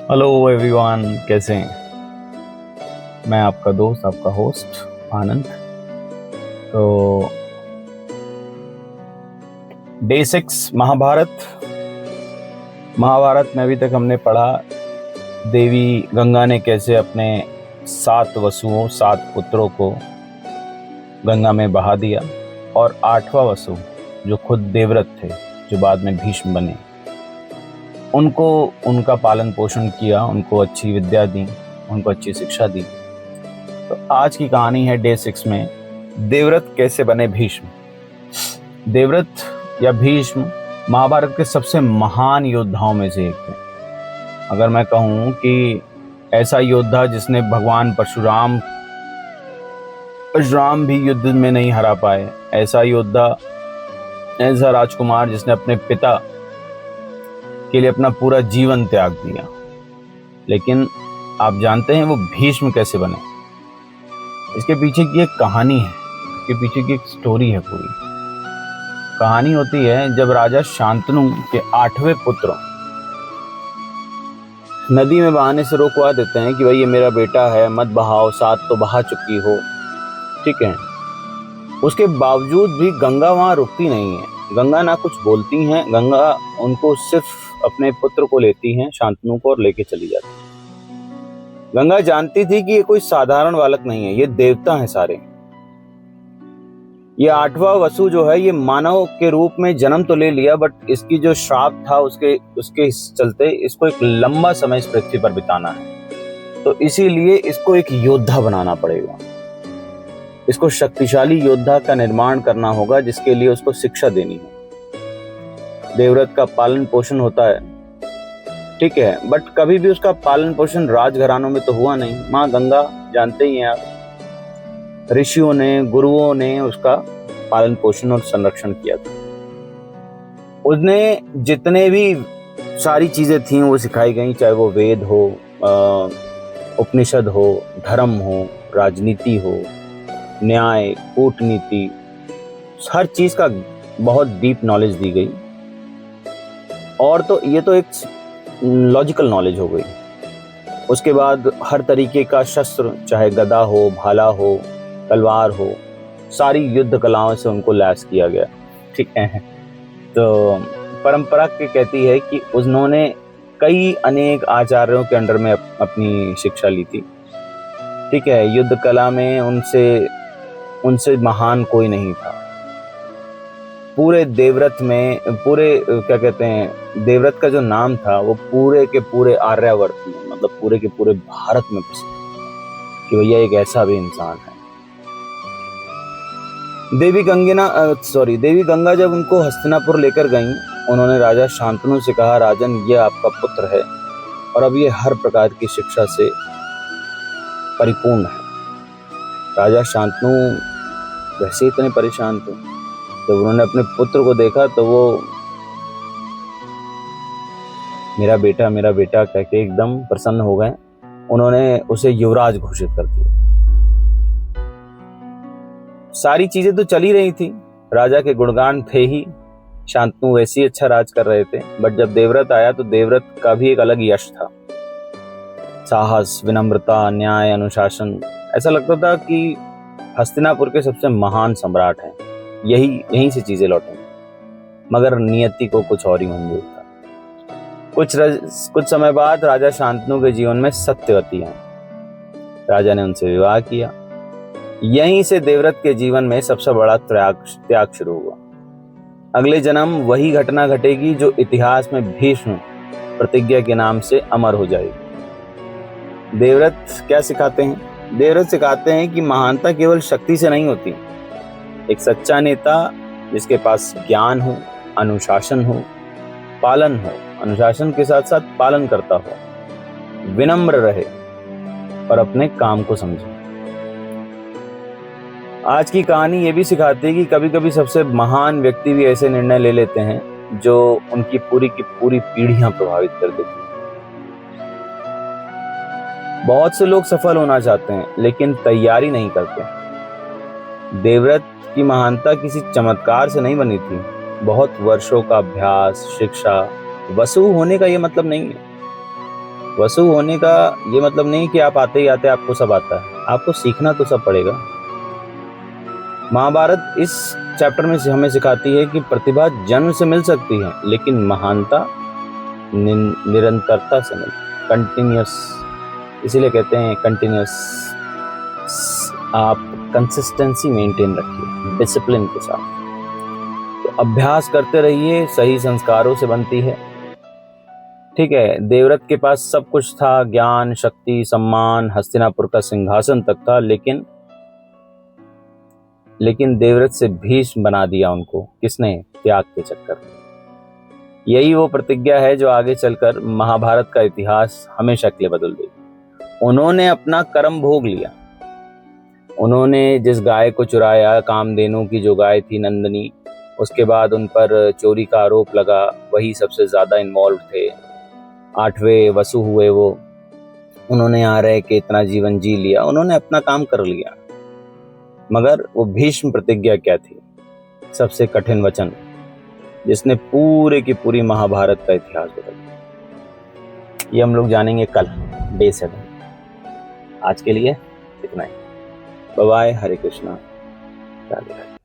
Hello everyone, कैसे हैं? मैं आपका दोस्त, आपका होस्ट आनंद। तो डे 6 महाभारत में अभी तक हमने पढ़ा देवी गंगा ने कैसे अपने 7 पुत्रों को गंगा में बहा दिया, और 8वां वसु जो खुद देवव्रत थे, जो बाद में भीष्म बने, उनको उनका पालन पोषण किया, उनको अच्छी विद्या दी, उनको अच्छी शिक्षा दी। तो आज की कहानी है डे 6 में देवव्रत कैसे बने भीष्म। देवव्रत या भीष्म महाभारत के सबसे महान योद्धाओं में से एक थे। अगर मैं कहूँ कि ऐसा योद्धा जिसने भगवान परशुराम भी युद्ध में नहीं हरा पाए, ऐसा योद्धा, ऐसा राजकुमार जिसने अपने पिता के लिए अपना पूरा जीवन त्याग दिया। लेकिन आप जानते हैं वो भीष्म कैसे बने? इसके पीछे की एक कहानी है, इसके पीछे की एक स्टोरी है। पूरी कहानी होती है जब राजा शांतनु के 8वें पुत्र नदी में बहाने से रोकवा देते हैं कि भाई ये मेरा बेटा है, मत बहाओ, 7 तो बहा चुकी हो, ठीक है। उसके बावजूद भी गंगा वहां रुकती नहीं है। गंगा ना कुछ बोलती हैं, गंगा उनको सिर्फ अपने पुत्र को लेती हैं, शांतनु को, और लेके चली जाती है। गंगा जानती थी कि ये कोई साधारण बालक नहीं है, ये देवता हैं सारे। ये 8वां वसु जो है, ये मानव के रूप में जन्म तो ले लिया, बट इसकी जो श्राप था उसके चलते इसको एक लंबा समय इस पृथ्वी पर बिताना है। तो इसीलिए इसको एक योद्धा बनाना पड़ेगा, इसको शक्तिशाली योद्धा का निर्माण करना होगा, जिसके लिए उसको शिक्षा देनी है। देवव्रत का पालन पोषण होता है, ठीक है, बट कभी भी उसका पालन पोषण राजघरानों में तो हुआ नहीं। माँ गंगा, जानते ही हैं आप, ऋषियों ने, गुरुओं ने उसका पालन पोषण और संरक्षण किया था। उसने जितने भी सारी चीजें थी वो सिखाई गई, चाहे वो वेद हो, उपनिषद हो, धर्म हो, राजनीति हो, न्याय, कूटनीति, हर चीज का बहुत डीप नॉलेज दी गई। और तो ये तो एक लॉजिकल नॉलेज हो गई। उसके बाद हर तरीके का शस्त्र, चाहे गदा हो, भाला हो, तलवार हो, सारी युद्ध कलाओं से उनको लैस किया गया, ठीक है। तो परंपरा के कहती है कि उन्होंने कई अनेक आचार्यों के अंडर में अपनी शिक्षा ली थी, ठीक है। युद्ध कला में उनसे महान कोई नहीं था। पूरे देवव्रत में, देवव्रत का जो नाम था वो पूरे के पूरे आर्यावर्त में, मतलब पूरे के पूरे भारत में प्रसिद्ध कि भैया एक ऐसा भी इंसान है। देवी गंगा जब उनको हस्तिनापुर लेकर गईं, उन्होंने राजा शांतनु से कहा, राजन, ये आपका पुत्र है और अब ये हर प्रकार की शिक्षा से परिपूर्ण है। राजा शांतनु वैसे इतने परेशान थे, जब उन्होंने अपने पुत्र को देखा तो वो मेरा बेटा कह के एकदम प्रसन्न हो गए। उन्होंने उसे युवराज घोषित कर दिया। सारी चीजें तो चली रही थी, राजा के गुणगान थे ही, शांतनु वैसे ही अच्छा राज कर रहे थे। बट जब देवव्रत आया तो देवव्रत का भी एक अलग यश था। साहस, विनम्रता, न्याय, अनुशासन, ऐसा लगता था कि हस्तिनापुर के सबसे महान सम्राट हैं। यहीं से चीजें लौटेंगी। मगर नियति को कुछ और ही मंजूर था। कुछ समय बाद राजा शांतनु के जीवन में सत्यवती आई। राजा ने उनसे विवाह किया। यहीं से देवव्रत के जीवन में सबसे बड़ा त्याग शुरू हुआ। अगले जन्म वही घटना घटेगी जो इतिहास में भीष्म प्रतिज्ञा के नाम से अमर हो जाएगी। देवव्रत क्या सिखाते हैं? देवव्रत सिखाते हैं कि महानता केवल शक्ति से नहीं होती। एक सच्चा नेता जिसके पास ज्ञान हो, अनुशासन हो, पालन हो, अनुशासन के साथ साथ पालन करता हो, विनम्र रहे और अपने काम को समझे। आज की कहानी ये भी सिखाती है कि कभी कभी सबसे महान व्यक्ति भी ऐसे निर्णय ले लेते हैं जो उनकी पूरी की पूरी पीढ़ियां प्रभावित कर देती हैं। बहुत से लोग सफल होना चाहते हैं लेकिन तैयारी नहीं करते। देवव्रत की महानता किसी चमत्कार से नहीं बनी थी, बहुत वर्षों का अभ्यास, शिक्षा। वसु होने का ये मतलब नहीं है। वसु होने का ये मतलब नहीं कि आप आते ही आते आपको सब आता है, आपको सीखना तो सब पड़ेगा। महाभारत इस चैप्टर में हमें सिखाती है कि प्रतिभा जन्म से मिल सकती है, लेकिन महानता निरंतरता से मिलती, कंटिन्यूस। इसीलिए कहते हैं कंटिन्यूस। आप कंसिस्टेंसी मेंटेन रखिए डिसिप्लिन के साथ। तो अभ्यास करते रहिए, सही संस्कारों से बनती है। ठीक है, देवव्रत के पास सब कुछ था, ज्ञान, शक्ति, सम्मान, हस्तिनापुर का सिंहासन तक था, लेकिन देवव्रत से भीष्म बना दिया उनको। किसने? त्याग के चक्कर में। यही वो प्रतिज्ञा है जो आगे चलकर महाभारत का इतिहास हमेशा के लिए बदल देगी। उन्होंने अपना कर्म भोग लिया। उन्होंने जिस गाय को चुराया, कामधेनु की जो गाय थी नंदिनी, उसके बाद उन पर चोरी का आरोप लगा, वही सबसे ज्यादा इन्वॉल्व थे। 8वें वसु हुए वो, उन्होंने यहाँ रह के इतना जीवन जी लिया, उन्होंने अपना काम कर लिया। मगर वो भीष्म प्रतिज्ञा क्या थी? सबसे कठिन वचन जिसने पूरे की पूरी महाभारत का इतिहास बदल दिया। ये हम लोग जानेंगे कल, डे 7। आज के लिए इतना ही। Bye bye. हरे कृष्णा। राधे राधे।